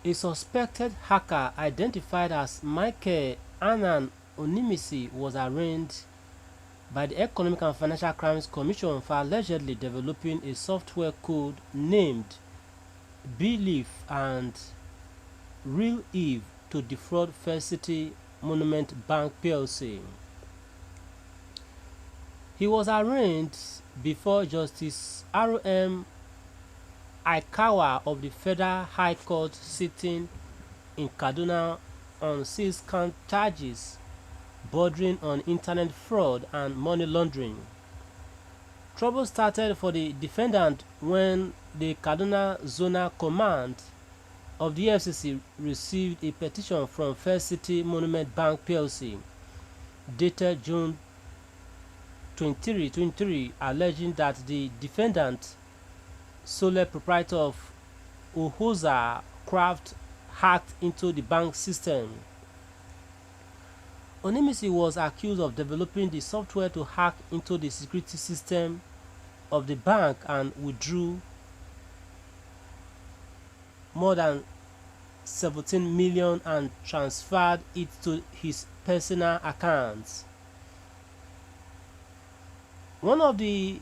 A suspected hacker identified as Michael M0NUMENT was arraigned by the Economic and Financial Crimes Commission for allegedly developing a software code named Belief and Real Eve to defraud First City Monument Bank plc. He was arraigned before Justice R.M. Aikawa of the Federal High Court sitting in Kaduna on 6 count charges bordering on internet fraud and money laundering. Trouble started for the defendant when the Kaduna Zonal Command of the Efcc received a petition from First City Monument Bank plc dated June 23, 2023 alleging that the defendant, sole proprietor of Uhoza Craft, hacked into the bank system. M0NUMENT was accused of developing the software to hack into the security system of the bank and withdrew more than 17 million and transferred it to his personal accounts. One of the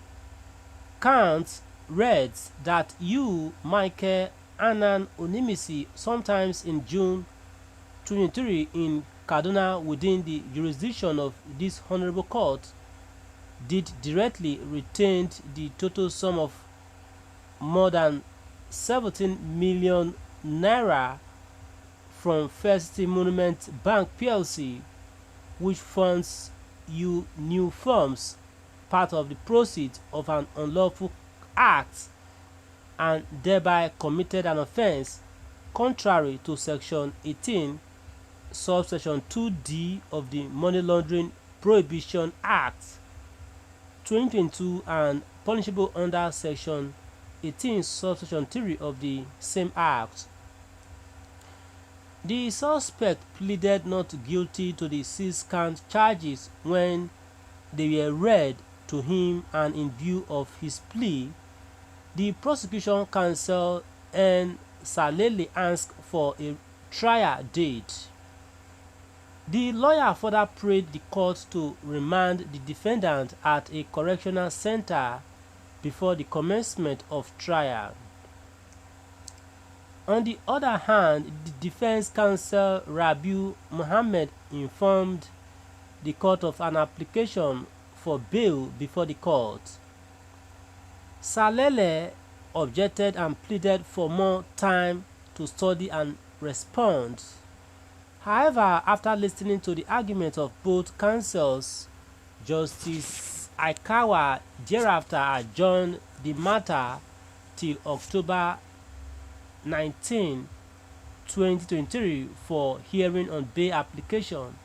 counts reads that you, Michael M0NUMENT, sometimes in June 2023 in Kaduna within the jurisdiction of this honorable court, did directly retained the total sum of more than 17 million naira from First City Monument Bank plc, which funds you new forms part of the proceeds of an unlawful act and thereby committed an offense contrary to section 18 subsection 2d of the Money Laundering Prohibition Act 2022 and punishable under section 18 subsection 3 of the same act. The suspect pleaded not guilty to the 6 count charges when they were read to him, and in view of his plea, the prosecution counsel and Salele asked for a trial date. The lawyer further prayed the court to remand the defendant at a correctional center before the commencement of trial. On the other hand, the defense counsel Rabiu Muhammad informed the court of an application for bail before the court. Salele objected and pleaded for more time to study and respond. However, after listening to the argument of both counsels, Justice Aikawa thereafter adjourned the matter till October 19, 2023 for hearing on bail application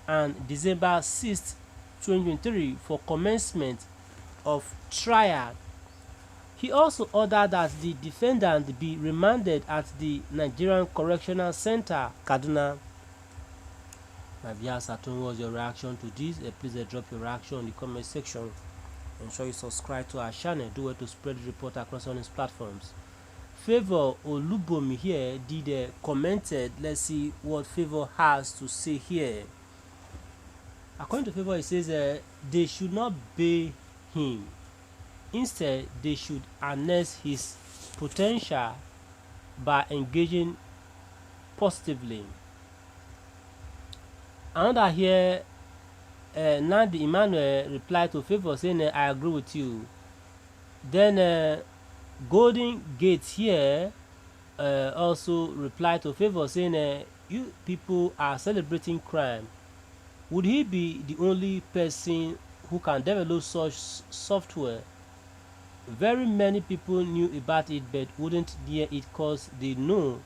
and December 6, 2023 for commencement of trial. He also ordered that the defendant be remanded at the Nigerian Correctional Center, Kaduna. My viewers at home, what's your reaction to this? Please drop your reaction in the comment section. Ensure you subscribe to our channel. Do it to spread the report across all these platforms. Favor Olubomi here did commented. Let's see what Favor has to say here. According to Favor, it says they should not bail him. Instead, they should harness his potential by engaging positively. Another here, Nandi Emmanuel replied to Favor saying, I agree with you. Then Golden Gate here also replied to Favor saying, you people are celebrating crime. Would he be the only person who can develop such software? Very many people knew about it but wouldn't dare it because they know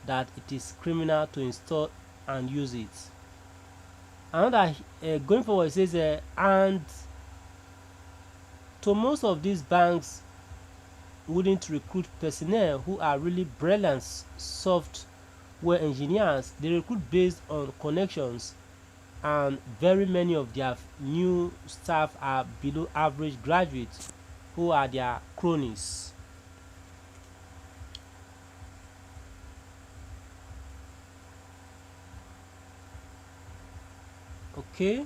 that it is criminal to install and use it. Another going forward, it says, and to most of these banks wouldn't recruit personnel who are really brilliant software engineers. They recruit based on connections, and very many of their new staff are below average graduates who are their cronies. Okay.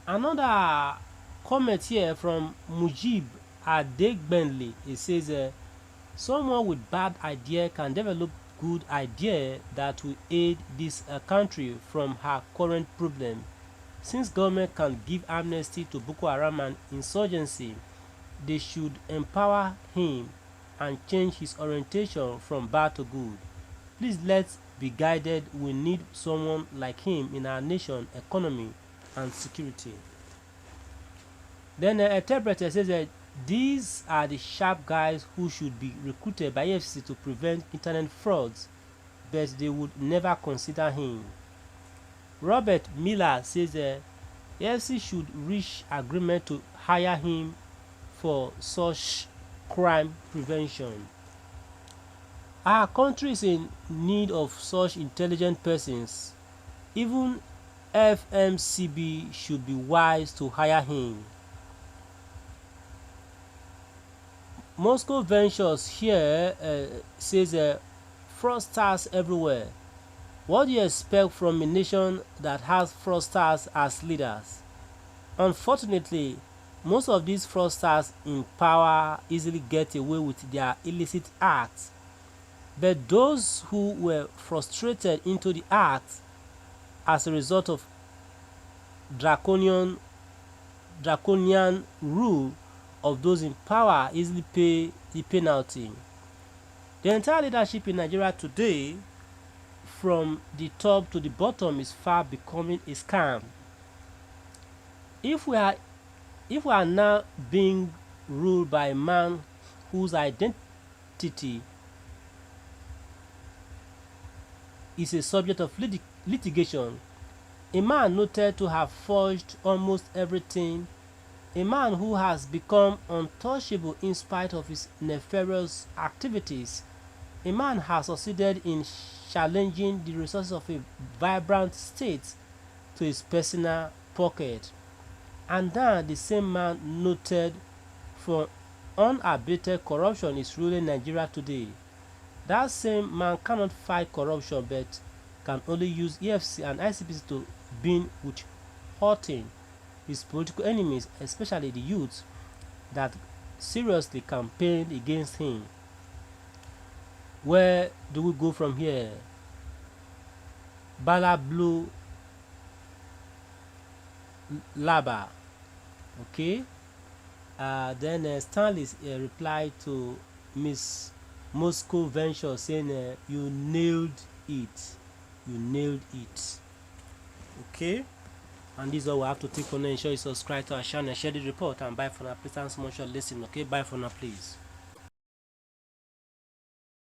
Another comment here from Mujib Adegbenle. It says, someone with bad idea can develop good idea that will aid this country from her current problem. Since government can give amnesty to Boko Haram and insurgency, they should empower him and change his orientation from bad to good. Please let's be guided. We need someone like him in our nation, economy and security. Then a interpreter says that these are the sharp guys who should be recruited by Efcc to prevent internet frauds, but they would never consider him. Robert Miller says Efcc should reach agreement to hire him for such crime prevention. Our country is in need of such intelligent persons. Even FMCB should be wise to hire him. Moscow Ventures here says fraudsters everywhere. What do you expect from a nation that has fraudsters as leaders? Unfortunately, most of these fraudsters in power easily get away with their illicit acts. But those who were frustrated into the act as a result of draconian rule of those in power easily pay the penalty. The entire leadership in Nigeria today, from the top to the bottom, is far becoming a scam. If we are now being ruled by a man whose identity is a subject of litigation, a man noted to have forged almost everything, a man who has become untouchable in spite of his nefarious activities, a man has succeeded in challenging the resources of a vibrant state to his personal pocket, and then the same man noted for unabated corruption is ruling Nigeria today. That same man cannot fight corruption but can only use EFCC and ICPC to begin with hurting his political enemies, especially the youth that seriously campaigned against him. Where do we go from here? Bala Blue Laba. Okay. Then Stanley's replied to Miss Moscow Venture saying, you nailed it. You nailed it. Okay. And this is all we have to take for now. Ensure you subscribe to our channel, share the report, and bye for now. Please and so much for listening. Okay, bye for now, please.